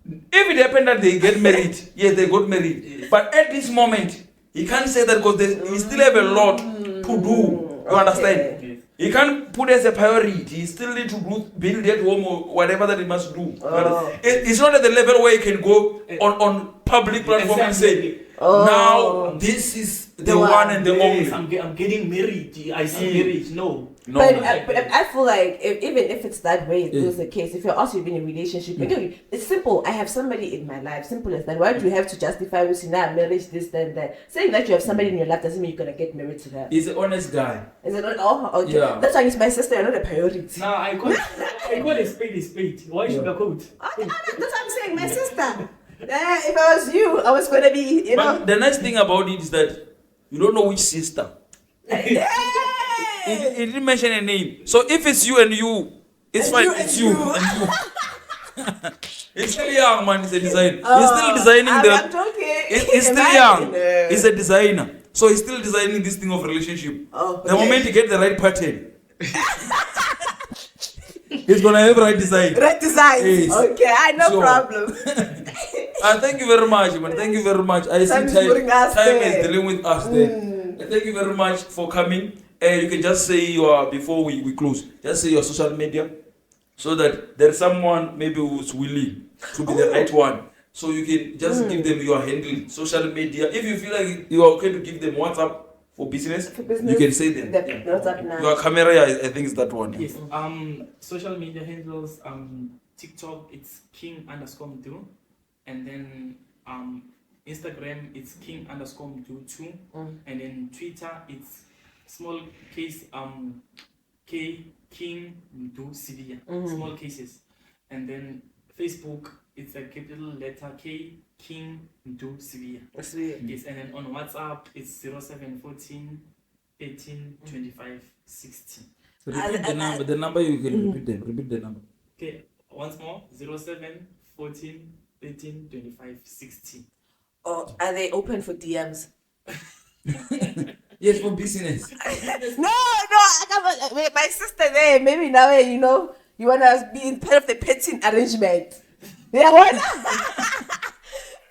Speaker 1: If it happened that they get married, yes, they got married.
Speaker 3: Yes.
Speaker 1: But at this moment, he can't say that because he still have a lot to do. You understand?
Speaker 3: Yes.
Speaker 1: He can't put as a priority. He still need to build that home or whatever that he must do. It's not at the level where he can go on public platform and say, now this is the one and the
Speaker 3: Yes,
Speaker 1: only.
Speaker 3: I'm getting married. I see marriage. No.
Speaker 2: But I feel like even if it's that way, it was the case. If you're also in a relationship, again, it's simple. I have somebody in my life. Simple as that. Why do you have to justify with marriage, this, then, that? Saying that you have somebody in your life doesn't mean you're gonna get married to her.
Speaker 1: He's an honest guy.
Speaker 2: Is it not? Oh, okay.
Speaker 1: Yeah.
Speaker 2: That's why it's my sister. You're not a priority.
Speaker 3: Now I call a spade a spade. Why sugarcoat?
Speaker 2: Okay, that's what I'm saying. My sister. If I was you, I was gonna be,
Speaker 1: But the nice thing about it is that you don't know which sister. He didn't mention a name. So if it's you and you, it's
Speaker 2: And
Speaker 1: fine.
Speaker 2: you
Speaker 1: It's
Speaker 2: and
Speaker 1: you
Speaker 2: you.
Speaker 1: and you. He's still young, man. He's a designer. He's still designing
Speaker 2: I'm joking.
Speaker 1: He's still young. He's a designer. So he's still designing this thing of relationship.
Speaker 2: Oh,
Speaker 1: The moment you get the right pattern, he's gonna have right design.
Speaker 2: Right design.
Speaker 1: Yes.
Speaker 2: Okay, no
Speaker 1: So-
Speaker 2: problem.
Speaker 1: Thank you very much, man. Thank you very much. I
Speaker 2: Time
Speaker 1: see
Speaker 2: is putting us
Speaker 1: time
Speaker 2: there.
Speaker 1: is dealing with us there. Thank you very much for coming. You can just say before we close, just say your social media, so that there's someone maybe who's willing to be the right one. So you can just give them your handle, social media. If you feel like you are okay to give them WhatsApp for business, you can say them.
Speaker 2: WhatsApp now.
Speaker 1: Your camera, I think is that one.
Speaker 3: Yes. Social media handles. TikTok, it's king_do, and then Instagram, it's king_do2, and then Twitter, it's small case K King Do Sevilla, small cases, and then Facebook, it's a capital letter K King Do Sevilla. Yes, and then on WhatsApp, it's 0714 18 25 16.
Speaker 1: Repeat the number. The number you can repeat the number.
Speaker 3: Okay, once more, 07 14 18 25 16.
Speaker 2: Or are they open for DMs?
Speaker 1: Yes, for business.
Speaker 2: No, I can't. My sister there. Maybe now you wanna be in part of the petting arrangement. Yeah, why not?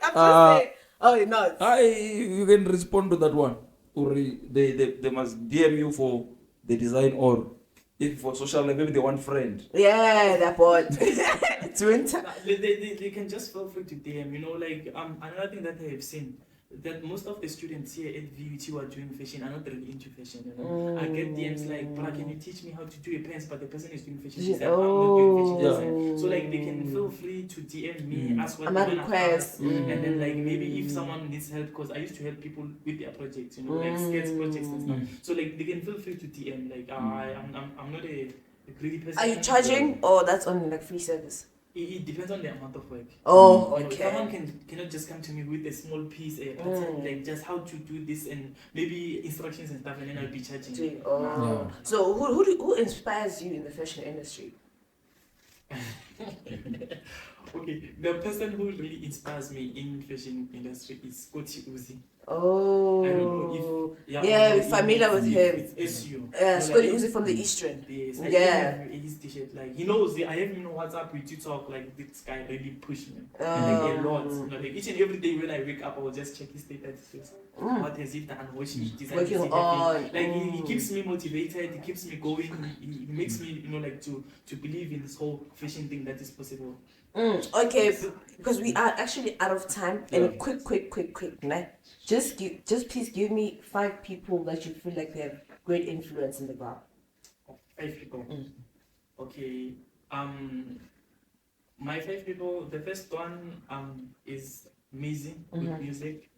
Speaker 2: I'm just saying. Oh no.
Speaker 1: You can respond to that one. Or they must DM you for the design, or if for social life, maybe they want friend.
Speaker 2: Yeah, that part. It's winter.
Speaker 3: They can just feel free to DM. Like another thing that I have seen, that most of the students here at VUT who are doing fashion are not really into fashion. I get DMs like, "Bro, can you teach me how to do a pants?" But the person is doing fashion design. I'm not doing fashion design. So like they can feel free to DM me, ask what they want to ask, and then like maybe if someone needs help, because I used to help people with their projects, like sketch projects and stuff. So like they can feel free to DM. Like I'm not a greedy person.
Speaker 2: Are you charging, or that's only like free service?
Speaker 3: It depends on the amount of work.
Speaker 2: Oh, okay.
Speaker 3: Someone cannot just come to me with a small piece, pattern, like just how to do this and maybe instructions and stuff, and then I'll be charging.
Speaker 2: So who inspires you in the fashion industry?
Speaker 3: Okay, the person who really inspires me in fashion industry is Scotty Uzi.
Speaker 2: Oh,
Speaker 3: I don't know if
Speaker 2: we're familiar with him.
Speaker 3: It's SU.
Speaker 2: Scotty Uzi from the Eastern.
Speaker 3: Yes, his t-shirt. Like he knows. I have him on WhatsApp with you talk. Like this guy really pushed me. Like a lot. Like each and every day when I wake up, I will just check his status. What has he done? What he designed?
Speaker 2: Working on.
Speaker 3: Like he keeps me motivated. He keeps me going. He makes me like to believe in this whole fashion thing that is possible.
Speaker 2: Okay, because we are actually out of time. And a quick, nah. Just please give me 5 people that you feel like they have great influence in the ground.
Speaker 3: 5 people. Okay. My 5 people. The first one is amazing with music,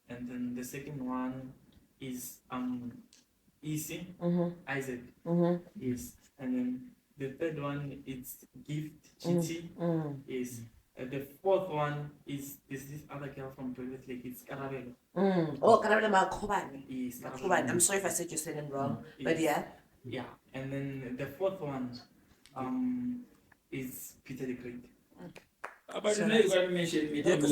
Speaker 3: and then the second one is Easy Isaac. Yes, and then the third one is Gift Chiti. Yes. The fourth one is this other girl from Private Lake. It's Karabelo.
Speaker 2: Oh, Karabelo Makobani.
Speaker 3: Yes,
Speaker 2: Makobani. I'm sorry if I said your name wrong, but yeah.
Speaker 3: Yeah, and then the fourth one is Peter the Great.
Speaker 1: But you got mention me.
Speaker 2: But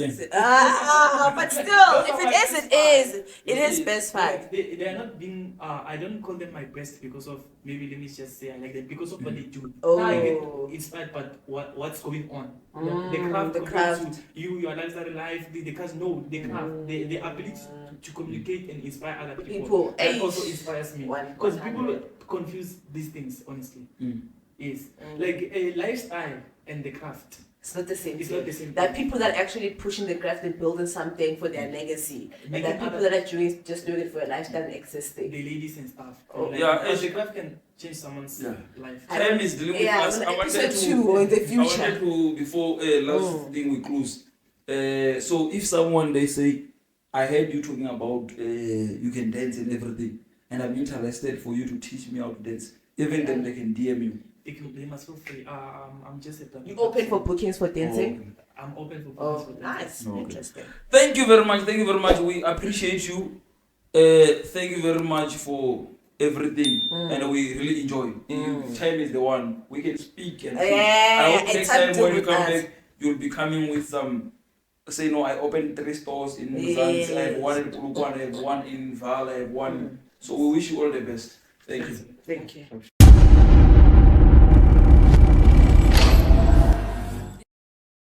Speaker 2: still, if it is, it is. It is best 5.
Speaker 3: They are not being. I don't call them my best because of, maybe let me just say I like them because of what they do. I get inspired by what's going on. The craft. Your luxury life. The craft. No, the craft. The ability to communicate and inspire other people. That also inspires me because people confuse these things. Honestly, yes, like a lifestyle and the craft.
Speaker 2: It's not the same.
Speaker 3: It's not the same.
Speaker 2: There are people that are actually pushing the craft and building something for their legacy. And there are people that are just doing it for a lifestyle and existing.
Speaker 3: The ladies and stuff. The craft can change someone's life.
Speaker 1: Time is dealing with us. I wanted
Speaker 2: to in the future.
Speaker 1: I wanted to, before last thing we close. So if someone, they say, I heard you talking about you can dance and everything, and I'm interested for you to teach me how to dance, even then they can DM you.
Speaker 3: They must feel free. I'm just
Speaker 2: You open for bookings for dancing?
Speaker 3: I'm open for bookings for dancing.
Speaker 2: Nice. Interesting.
Speaker 1: Thank you very much. Thank you very much. We appreciate you. Thank you very much for everything, and we really enjoy. Time is the one we can speak and I hope next time when you come back, you'll be coming with some. Say no, I opened 3 stores in Mozambique. I have 1 in Polokwane, I have 1 in Val, I have 1. So we wish you all the best. Thank you.
Speaker 2: Thank you.